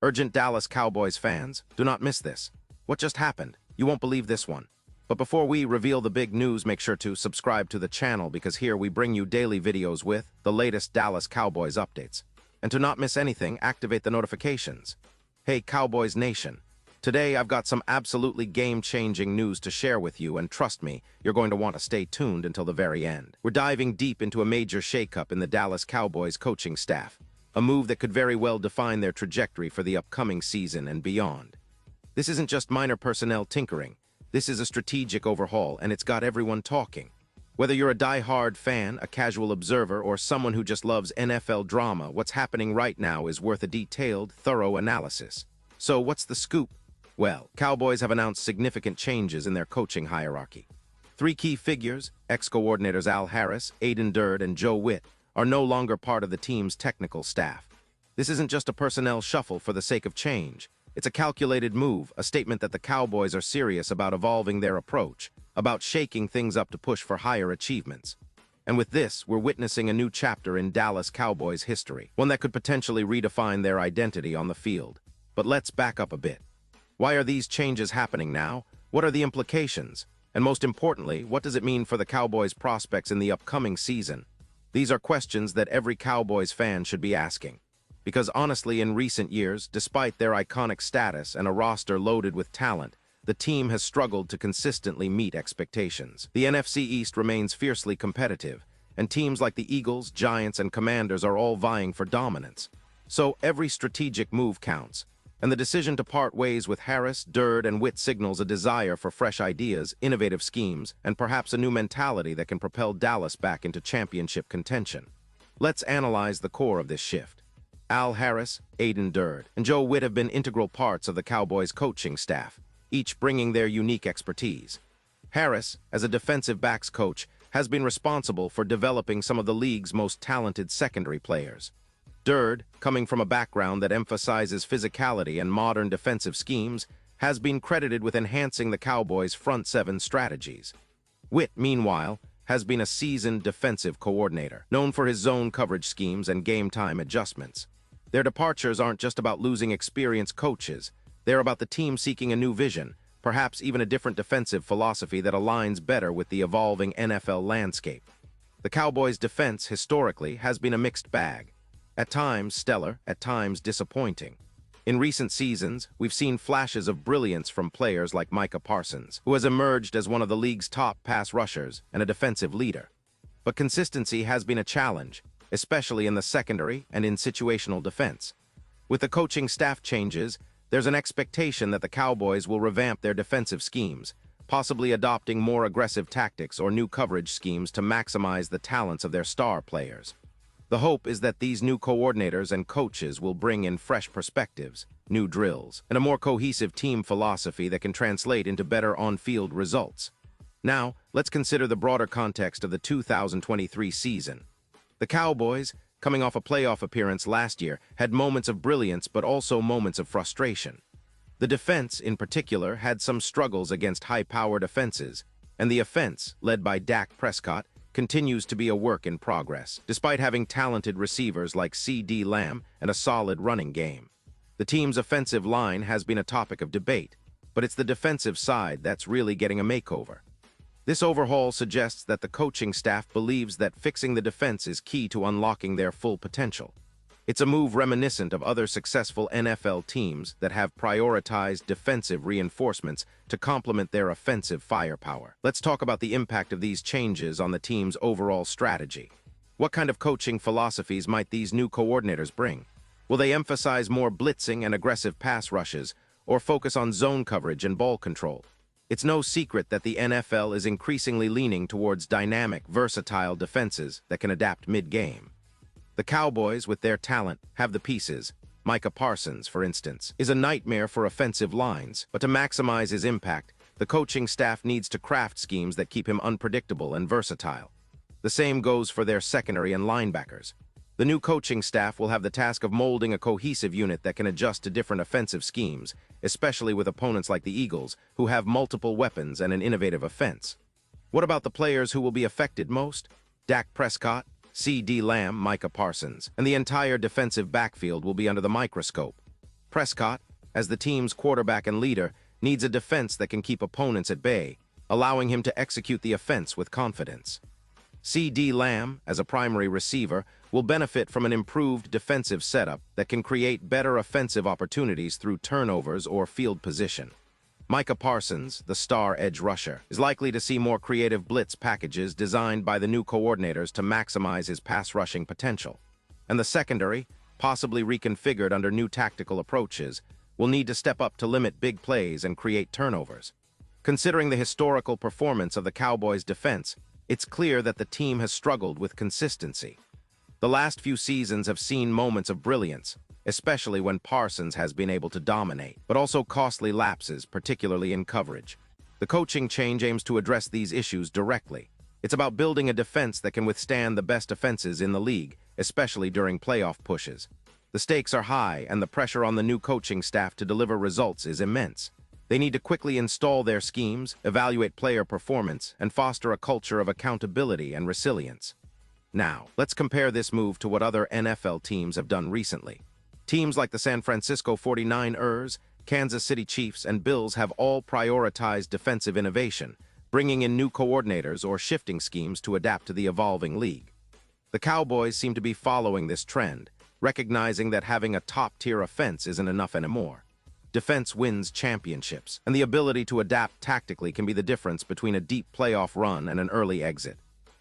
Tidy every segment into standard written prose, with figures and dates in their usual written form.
Urgent Dallas Cowboys fans, do not miss this. What just happened? You won't believe this one. But before we reveal the big news, make sure to subscribe to the channel because here we bring you daily videos with the latest Dallas Cowboys updates. And to not miss anything, activate the notifications. Hey Cowboys Nation, today I've got some absolutely game-changing news to share with you, and trust me, you're going to want to stay tuned until the very end. We're diving deep into a major shakeup in the Dallas Cowboys coaching staff, a move that could very well define their trajectory for the upcoming season and beyond. This isn't just minor personnel tinkering. This is a strategic overhaul, and it's got everyone talking. Whether you're a die-hard fan, a casual observer, or someone who just loves NFL drama, what's happening right now is worth a detailed, thorough analysis. So what's the scoop? Well, Cowboys have announced significant changes in their coaching hierarchy. Three key figures, ex-coordinators Al Harris, Aiden Durd, and Joe Witt, are no longer part of the team's technical staff. This isn't just a personnel shuffle for the sake of change. It's a calculated move, a statement that the Cowboys are serious about evolving their approach, about shaking things up to push for higher achievements. And with this, we're witnessing a new chapter in Dallas Cowboys history, one that could potentially redefine their identity on the field. But let's back up a bit. Why are these changes happening now? What are the implications? And most importantly, what does it mean for the Cowboys' prospects in the upcoming season? These are questions that every Cowboys fan should be asking. Because honestly, in recent years, despite their iconic status and a roster loaded with talent, the team has struggled to consistently meet expectations. The NFC East remains fiercely competitive, and teams like the Eagles, Giants, and Commanders are all vying for dominance. So every strategic move counts, and the decision to part ways with Harris, Durd, and Witt signals a desire for fresh ideas, innovative schemes, and perhaps a new mentality that can propel Dallas back into championship contention. Let's analyze the core of this shift. Al Harris, Aiden Durd, and Joe Witt have been integral parts of the Cowboys' coaching staff, each bringing their unique expertise. Harris, as a defensive backs coach, has been responsible for developing some of the league's most talented secondary players. Durd, coming from a background that emphasizes physicality and modern defensive schemes, has been credited with enhancing the Cowboys' front seven strategies. Witt, meanwhile, has been a seasoned defensive coordinator, known for his zone coverage schemes and game-time adjustments. Their departures aren't just about losing experienced coaches. They're about the team seeking a new vision, perhaps even a different defensive philosophy that aligns better with the evolving NFL landscape. The Cowboys' defense, historically, has been a mixed bag. At times stellar, at times disappointing. In recent seasons, we've seen flashes of brilliance from players like Micah Parsons, who has emerged as one of the league's top pass rushers and a defensive leader. But consistency has been a challenge, especially in the secondary and in situational defense. With the coaching staff changes, there's an expectation that the Cowboys will revamp their defensive schemes, possibly adopting more aggressive tactics or new coverage schemes to maximize the talents of their star players. The hope is that these new coordinators and coaches will bring in fresh perspectives, new drills, and a more cohesive team philosophy that can translate into better on-field results. Now, let's consider the broader context of the 2023 season. The Cowboys, coming off a playoff appearance last year, had moments of brilliance but also moments of frustration. The defense, in particular, had some struggles against high-powered offenses, and the offense, led by Dak Prescott, continues to be a work in progress, despite having talented receivers like CeeDee Lamb and a solid running game. The team's offensive line has been a topic of debate, but it's the defensive side that's really getting a makeover. This overhaul suggests that the coaching staff believes that fixing the defense is key to unlocking their full potential. It's a move reminiscent of other successful NFL teams that have prioritized defensive reinforcements to complement their offensive firepower. Let's talk about the impact of these changes on the team's overall strategy. What kind of coaching philosophies might these new coordinators bring? Will they emphasize more blitzing and aggressive pass rushes, or focus on zone coverage and ball control? It's no secret that the NFL is increasingly leaning towards dynamic, versatile defenses that can adapt mid-game. The Cowboys, with their talent, have the pieces. Micah Parsons, for instance, is a nightmare for offensive lines, but to maximize his impact, the coaching staff needs to craft schemes that keep him unpredictable and versatile. The same goes for their secondary and linebackers. The new coaching staff will have the task of molding a cohesive unit that can adjust to different offensive schemes, especially with opponents like the Eagles, who have multiple weapons and an innovative offense. What about the players who will be affected most? Dak Prescott, CeeDee Lamb, Micah Parsons, and the entire defensive backfield will be under the microscope. Prescott, as the team's quarterback and leader, needs a defense that can keep opponents at bay, allowing him to execute the offense with confidence. CeeDee Lamb, as a primary receiver, will benefit from an improved defensive setup that can create better offensive opportunities through turnovers or field position. Micah Parsons, the star edge rusher, is likely to see more creative blitz packages designed by the new coordinators to maximize his pass rushing potential. And the secondary, possibly reconfigured under new tactical approaches, will need to step up to limit big plays and create turnovers. Considering the historical performance of the Cowboys' defense, it's clear that the team has struggled with consistency. The last few seasons have seen moments of brilliance, especially when Parsons has been able to dominate, but also costly lapses, particularly in coverage. The coaching change aims to address these issues directly. It's about building a defense that can withstand the best offenses in the league, especially during playoff pushes. The stakes are high, and the pressure on the new coaching staff to deliver results is immense. They need to quickly install their schemes, evaluate player performance, and foster a culture of accountability and resilience. Now, let's compare this move to what other NFL teams have done recently. Teams like the San Francisco 49ers, Kansas City Chiefs, and Bills have all prioritized defensive innovation, bringing in new coordinators or shifting schemes to adapt to the evolving league. The Cowboys seem to be following this trend, recognizing that having a top-tier offense isn't enough anymore. Defense wins championships, and the ability to adapt tactically can be the difference between a deep playoff run and an early exit.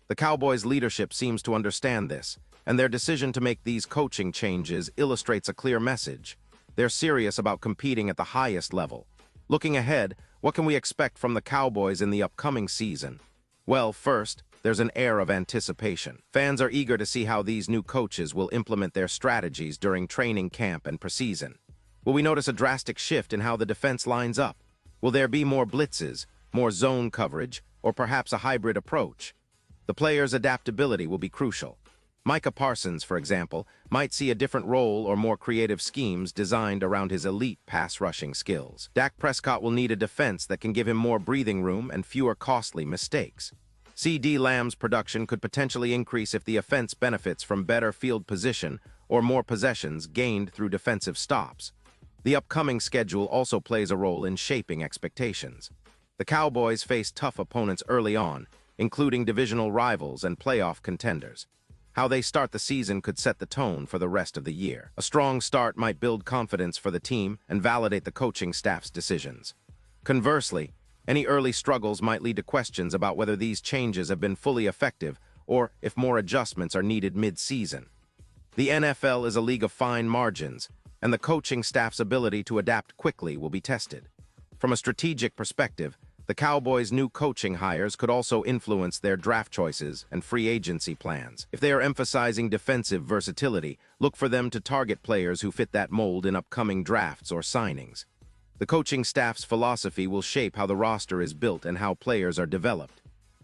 The Cowboys' leadership seems to understand this, and their decision to make these coaching changes illustrates a clear message. They're serious about competing at the highest level. Looking ahead, what can we expect from the Cowboys in the upcoming season? Well, first, there's an air of anticipation. Fans are eager to see how these new coaches will implement their strategies during training camp and preseason. Will we notice a drastic shift in how the defense lines up? Will there be more blitzes, more zone coverage, or perhaps a hybrid approach? The players' adaptability will be crucial. Micah Parsons, for example, might see a different role or more creative schemes designed around his elite pass-rushing skills. Dak Prescott will need a defense that can give him more breathing room and fewer costly mistakes. CeeDee Lamb's production could potentially increase if the offense benefits from better field position or more possessions gained through defensive stops. The upcoming schedule also plays a role in shaping expectations. The Cowboys face tough opponents early on, including divisional rivals and playoff contenders. How they start the season could set the tone for the rest of the year. A strong start might build confidence for the team and validate the coaching staff's decisions. Conversely, any early struggles might lead to questions about whether these changes have been fully effective or if more adjustments are needed mid-season. The NFL is a league of fine margins, and the coaching staff's ability to adapt quickly will be tested. From a strategic perspective, the Cowboys' new coaching hires could also influence their draft choices and free agency plans. If they are emphasizing defensive versatility, look for them to target players who fit that mold in upcoming drafts or signings. The coaching staff's philosophy will shape how the roster is built and how players are developed.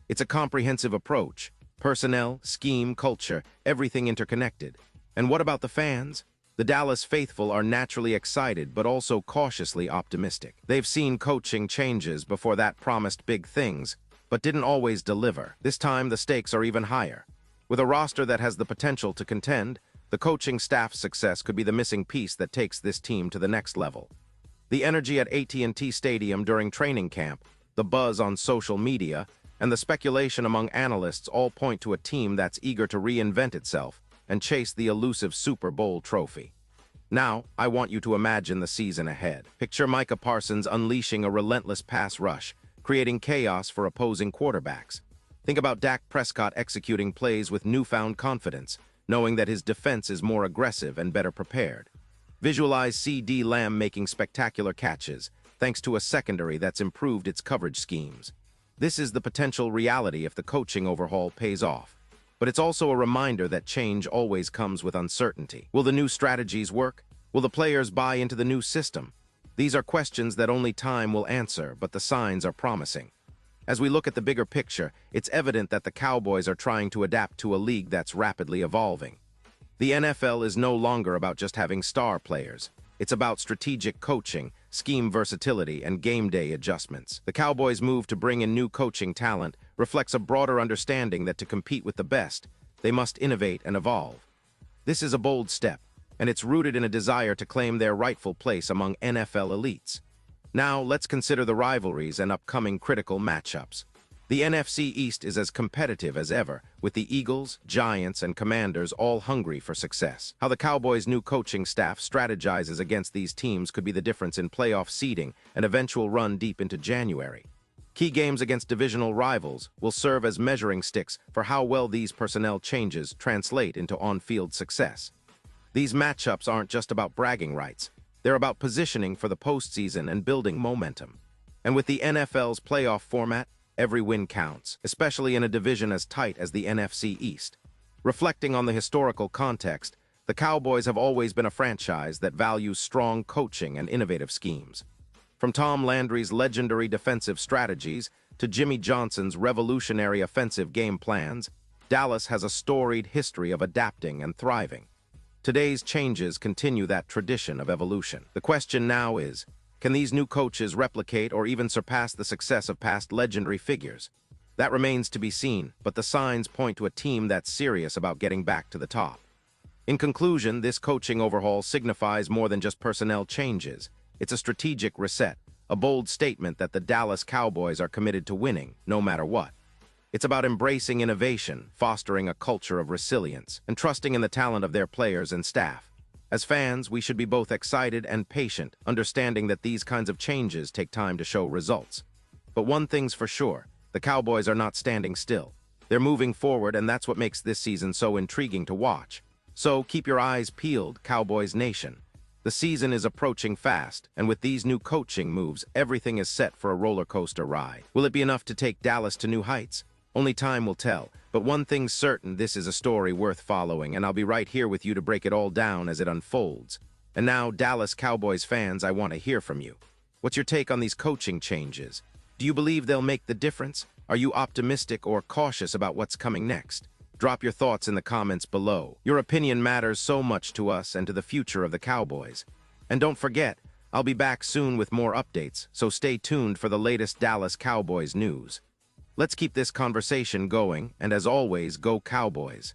It's a comprehensive approach. Personnel, scheme, culture, everything interconnected. And what about the fans? The Dallas faithful are naturally excited but also cautiously optimistic. They've seen coaching changes before that promised big things, but didn't always deliver. This time the stakes are even higher. With a roster that has the potential to contend, the coaching staff's success could be the missing piece that takes this team to the next level. The energy at AT&T Stadium during training camp, the buzz on social media, and the speculation among analysts all point to a team that's eager to reinvent itself and chase the elusive Super Bowl trophy. Now, I want you to imagine the season ahead. Picture Micah Parsons unleashing a relentless pass rush, creating chaos for opposing quarterbacks. Think about Dak Prescott executing plays with newfound confidence, knowing that his defense is more aggressive and better prepared. Visualize CeeDee Lamb making spectacular catches, thanks to a secondary that's improved its coverage schemes. This is the potential reality if the coaching overhaul pays off. But it's also a reminder that change always comes with uncertainty. Will the new strategies work? Will the players buy into the new system? These are questions that only time will answer, but the signs are promising. As we look at the bigger picture, it's evident that the Cowboys are trying to adapt to a league that's rapidly evolving. The NFL is no longer about just having star players. It's about strategic coaching, scheme versatility, and game day adjustments. The Cowboys' move to bring in new coaching talent reflects a broader understanding that to compete with the best, they must innovate and evolve. This is a bold step, and it's rooted in a desire to claim their rightful place among NFL elites. Now, let's consider the rivalries and upcoming critical matchups. The NFC East is as competitive as ever, with the Eagles, Giants, and Commanders all hungry for success. How the Cowboys' new coaching staff strategizes against these teams could be the difference in playoff seeding and eventual run deep into January. Key games against divisional rivals will serve as measuring sticks for how well these personnel changes translate into on-field success. These matchups aren't just about bragging rights. They're about positioning for the postseason and building momentum. And with the NFL's playoff format, every win counts, especially in a division as tight as the NFC East. Reflecting on the historical context, the Cowboys have always been a franchise that values strong coaching and innovative schemes. From Tom Landry's legendary defensive strategies to Jimmy Johnson's revolutionary offensive game plans, Dallas has a storied history of adapting and thriving. Today's changes continue that tradition of evolution. The question now is, can these new coaches replicate or even surpass the success of past legendary figures? That remains to be seen, but the signs point to a team that's serious about getting back to the top. In conclusion, this coaching overhaul signifies more than just personnel changes. It's a strategic reset, a bold statement that the Dallas Cowboys are committed to winning, no matter what. It's about embracing innovation, fostering a culture of resilience, and trusting in the talent of their players and staff. As fans, we should be both excited and patient, understanding that these kinds of changes take time to show results. But one thing's for sure, the Cowboys are not standing still. They're moving forward, and that's what makes this season so intriguing to watch. So keep your eyes peeled, Cowboys Nation. The season is approaching fast, and with these new coaching moves, everything is set for a roller coaster ride. Will it be enough to take Dallas to new heights? Only time will tell, but one thing's certain, this is a story worth following, and I'll be right here with you to break it all down as it unfolds. And now, Dallas Cowboys fans, I want to hear from you. What's your take on these coaching changes? Do you believe they'll make the difference? Are you optimistic or cautious about what's coming next? Drop your thoughts in the comments below. Your opinion matters so much to us and to the future of the Cowboys. And don't forget, I'll be back soon with more updates, so stay tuned for the latest Dallas Cowboys news. Let's keep this conversation going, and as always, go Cowboys.